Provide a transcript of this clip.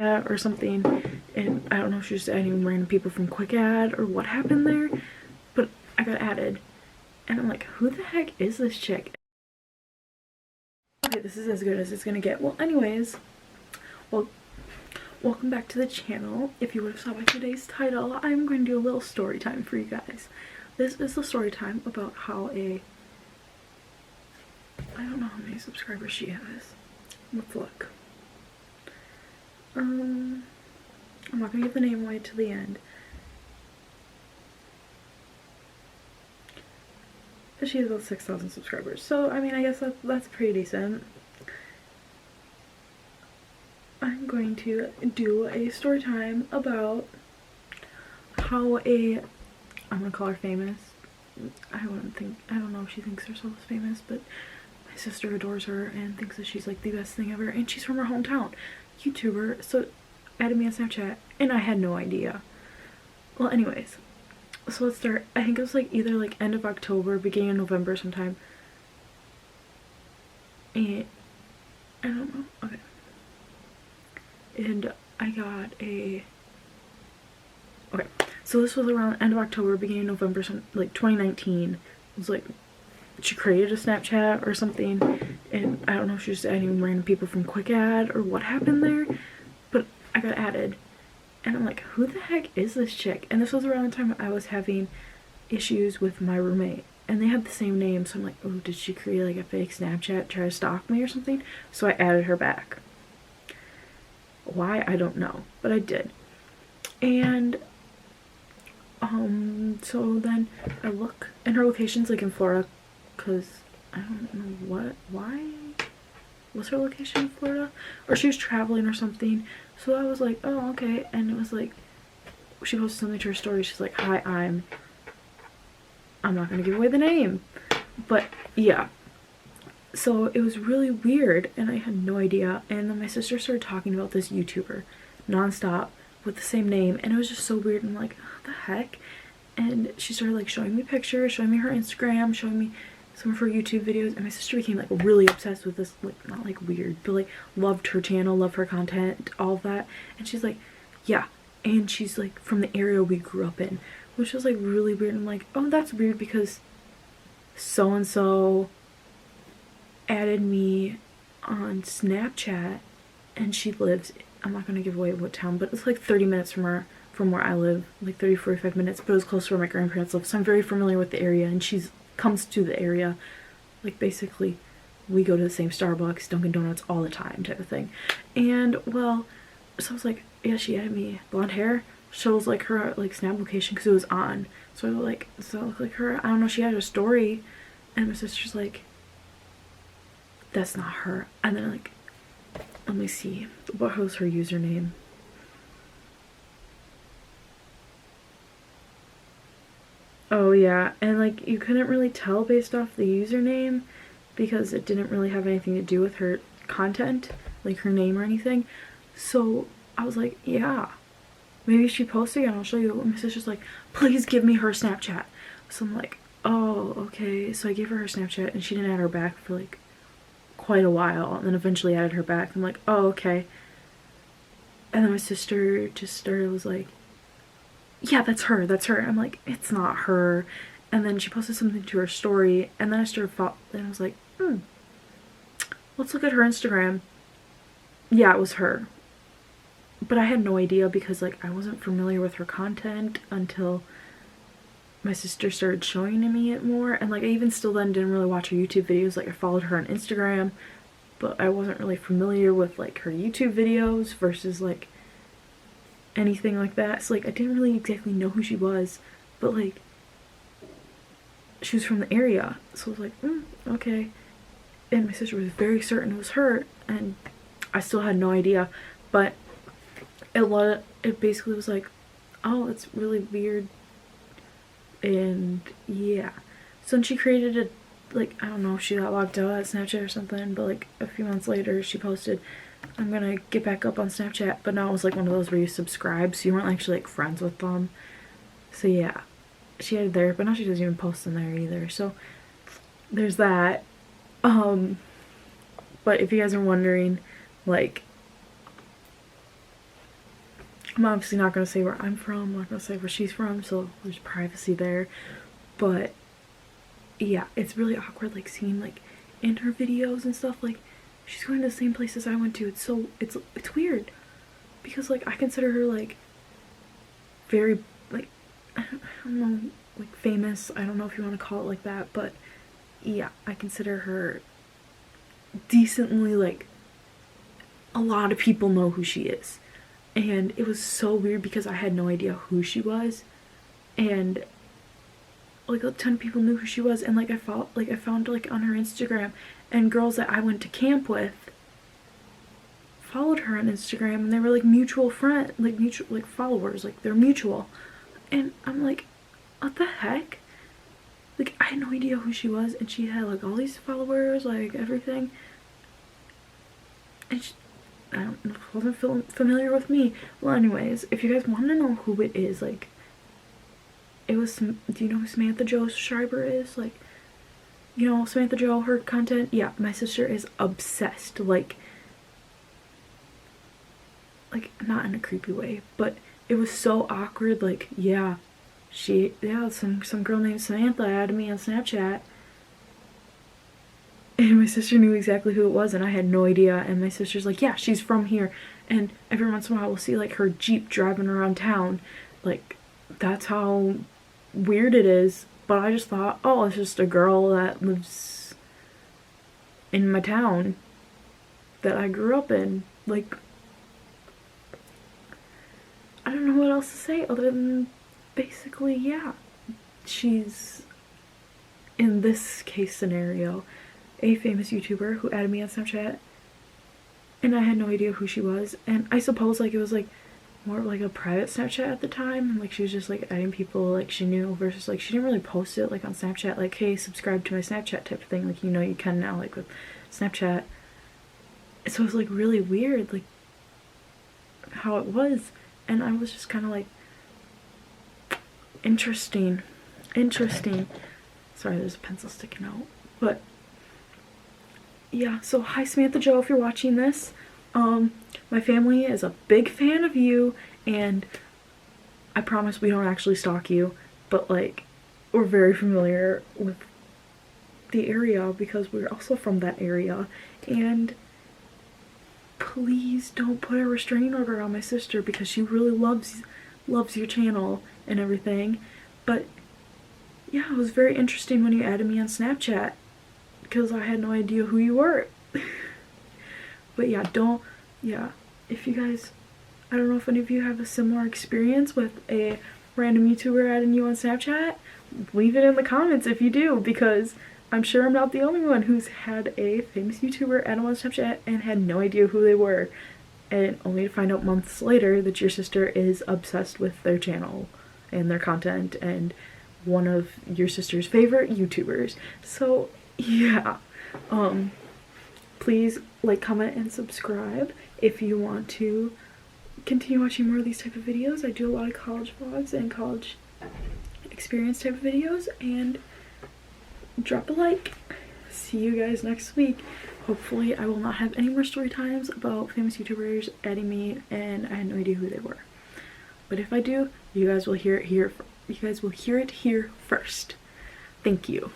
or something, and I don't know if she was just adding random people from Quick Add or what happened there, but I got added and I'm like, who the heck is this chick? Okay, this is as good as it's gonna get. Well, anyways, well, welcome back to the channel. If you would have saw by today's title, I'm going to do a little story time for you guys. This is the story time about how I don't know how many subscribers she has. Let's look. I'm not gonna give the name away till the end. But she has about 6,000 subscribers. So, I mean, I guess that's pretty decent. I'm going to do a story time about how I'm gonna call her famous. I don't know if she thinks herself as famous, but my sister adores her and thinks that she's like the best thing ever, and she's from her hometown. YouTuber, so added me on Snapchat, and I had no idea. Well, anyways, so let's start. I think it was like either like end of October, beginning of November sometime. And I don't know. Okay. And I got a... Okay. So this was around the end of October, beginning of November, like 2019. It was like she created a Snapchat or something, and I don't know if she was just adding random people from Quick Add or what happened there, but I got added. And I'm like, who the heck is this chick? And this was around the time I was having issues with my roommate. And they had the same name. So I'm like, oh, did she create like a fake Snapchat, try to stalk me or something? So I added her back. Why? I don't know. But I did. And so then I look, and her location's like in Florida. Because I don't know why was her location in Florida? Or she was traveling or something. So I was like, oh, okay. And it was like, she posted something to her story. She's like, hi, I'm not gonna give away the name. But yeah. So it was really weird and I had no idea. And then my sister started talking about this YouTuber nonstop with the same name. And it was just so weird. And I'm like, what the heck? And she started like showing me pictures, showing me her Instagram, showing me some of her YouTube videos, and my sister became like really obsessed with this, like not like weird, but like loved her channel, loved her content, all of that. And she's like, yeah, and she's like from the area we grew up in, which was like really weird. I'm like, oh, that's weird because so and so added me on Snapchat and she lives, I'm not gonna give away what town, but it's like 30 minutes from where I live, like 30-45 minutes, but it was close to where my grandparents live, so I'm very familiar with the area. And she's comes to the area, like basically we go to the same Starbucks, Dunkin' Donuts all the time type of thing. And well, so I was like, yeah, she added me. Blonde hair, shows like her like Snap location because it was on. So I was like, does that look like her? I don't know. She had a story, and my sister's like, that's not her. And then like, let me see, what was her username? Oh yeah, and like you couldn't really tell based off the username because it didn't really have anything to do with her content, like her name or anything. So I was like, yeah, maybe she posted again, I'll show you. And my sister's like, please give me her Snapchat. So I'm like, oh, okay. So I gave her her Snapchat and she didn't add her back for like quite a while, and then eventually added her back. I'm like, oh, okay. And then my sister just started, was like, yeah, that's her, that's her. I'm like, it's not her. And then she posted something to her story, and then I started and I was like, let's look at her Instagram. Yeah, it was her. But I had no idea because like I wasn't familiar with her content until my sister started showing me it more. And like I even still then didn't really watch her YouTube videos. Like I followed her on Instagram, but I wasn't really familiar with like her YouTube videos versus like anything like that. So like I didn't really exactly know who she was, but like she was from the area. So I was like, okay. And my sister was very certain it was her, and I still had no idea. But it basically was like, oh, it's really weird. And yeah, so then she created a, like, I don't know if she got locked out at Snapchat or something, but like a few months later she posted, I'm gonna get back up on Snapchat. But now it was like one of those where you subscribe, so you weren't actually like friends with them. So yeah, she had it there, but now she doesn't even post in there either. So there's that. But if you guys are wondering, like, I'm obviously not going to say where I'm from, I'm not going to say where she's from, so there's privacy there. But yeah, it's really awkward, like, seeing, like, in her videos and stuff, like, she's going to the same places I went to. It's weird, because, like, I consider her, like, very, like, I don't know, like, famous. I don't know if you want to call it like that, but yeah, I consider her decently, like, a lot of people know who she is. And it was so weird because I had no idea who she was, and like a ton of people knew who she was, and like I found like on her Instagram, and girls that I went to camp with followed her on Instagram, and they were like mutual followers, like they're mutual. And I'm like, what the heck? Like, I had no idea who she was, and she had like all these followers, like everything. And I don't know, wasn't familiar with me. Well, anyways, if you guys want to know who it is, like, it was, do you know who Samantha Jo Schreiber is? Like, you know, Samantha Jo, her content? Yeah, my sister is obsessed, like, not in a creepy way, but it was so awkward, like, yeah, some girl named Samantha added me on Snapchat, and my sister knew exactly who it was, and I had no idea, and my sister's like, yeah, she's from here, and every once in a while we'll see, like, her Jeep driving around town, like, that's how weird it is. But I just thought, oh, it's just a girl that lives in my town that I grew up in. Like, I don't know what else to say other than basically, yeah, she's, in this case scenario, a famous YouTuber who added me on Snapchat, and I had no idea who she was. And I suppose, like, it was like more of like a private Snapchat at the time, and like she was just like adding people like she knew, versus like she didn't really post it like on Snapchat, like, hey, subscribe to my Snapchat type of thing, like, you know, you can now, like, with Snapchat. So it was like really weird, like, how it was, and I was just kind of like, interesting. Sorry, there's a pencil sticking out. But yeah, so hi Samantha Jo, if you're watching this. My family is a big fan of you, and I promise we don't actually stalk you, but like, we're very familiar with the area because we're also from that area. And please don't put a restraining order on my sister, because she really loves your channel and everything. But yeah, it was very interesting when you added me on Snapchat, because I had no idea who you were. But yeah, if you guys, I don't know if any of you have a similar experience with a random YouTuber adding you on Snapchat, leave it in the comments if you do, because I'm sure I'm not the only one who's had a famous YouTuber add them on Snapchat and had no idea who they were, and only to find out months later that your sister is obsessed with their channel and their content and one of your sister's favorite YouTubers. So yeah, please like, comment, and subscribe if you want to continue watching more of these type of videos. I do a lot of college vlogs and college experience type of videos, and drop a like. See you guys next week. Hopefully I will not have any more story times about famous YouTubers adding me and I had no idea who they were. But if I do, you guys will hear it here first. Thank you.